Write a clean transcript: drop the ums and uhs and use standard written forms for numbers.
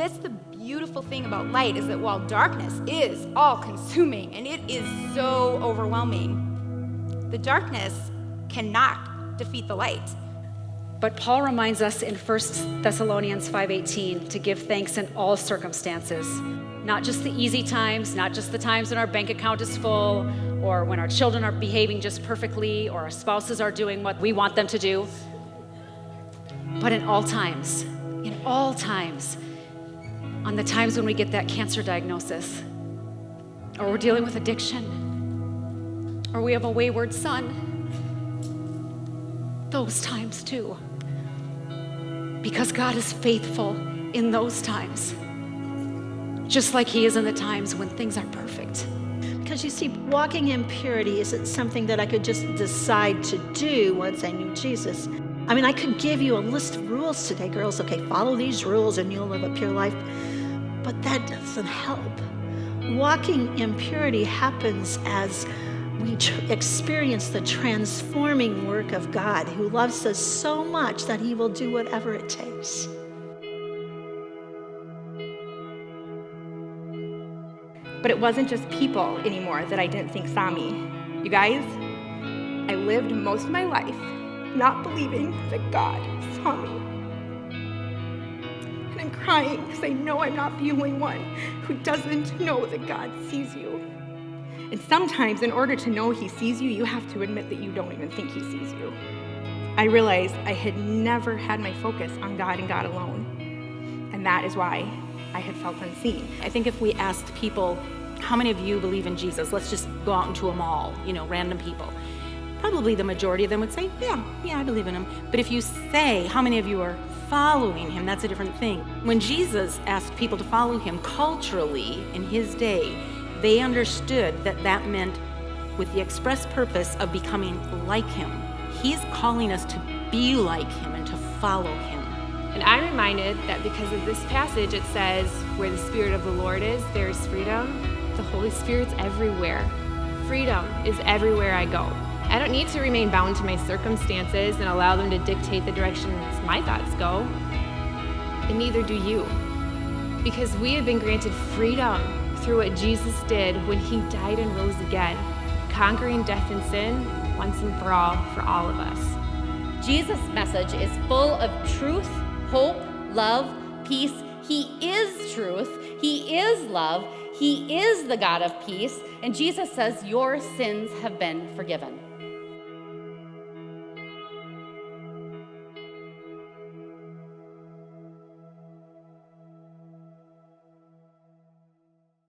that's the beautiful thing about light, is that while darkness is all-consuming and it is so overwhelming, the darkness cannot defeat the light. But Paul reminds us in 1 Thessalonians 5:18 to give thanks in all circumstances, not just the easy times, not just the times when our bank account is full, or when our children are behaving just perfectly, or our spouses are doing what we want them to do, but in all times, on the times when we get that cancer diagnosis, or we're dealing with addiction, or we have a wayward son, those times too. Because God is faithful in those times, just like he is in the times when things are perfect. Because you see, walking in purity isn't something that I could just decide to do once I knew Jesus. I mean, I could give you a list of rules today, girls. Okay, follow these rules and you'll live a pure life. But that doesn't help. Walking in purity happens as we experience the transforming work of God, who loves us so much that he will do whatever it takes. But it wasn't just people anymore that I didn't think saw me. You guys, I lived most of my life not believing that God saw me. And I'm crying because I know I'm not the only one who doesn't know that God sees you. And sometimes, in order to know he sees you, you have to admit that you don't even think he sees you. I realized I had never had my focus on God and God alone. And that is why I had felt unseen. I think if we asked people, how many of you believe in Jesus? Let's just go out into a mall, random people. Probably the majority of them would say, yeah, I believe in him. But if you say, how many of you are following him, that's a different thing. When Jesus asked people to follow him culturally in his day, they understood that that meant with the express purpose of becoming like him. He's calling us to be like him and to follow him. And I'm reminded that because of this passage, it says, where the Spirit of the Lord is, there is freedom. The Holy Spirit's everywhere. Freedom is everywhere I go. I don't need to remain bound to my circumstances and allow them to dictate the directions my thoughts go. And neither do you. Because we have been granted freedom through what Jesus did when he died and rose again, conquering death and sin once and for all of us. Jesus' message is full of truth, hope, love, peace. He is truth. He is love. He is the God of peace. And Jesus says, your sins have been forgiven.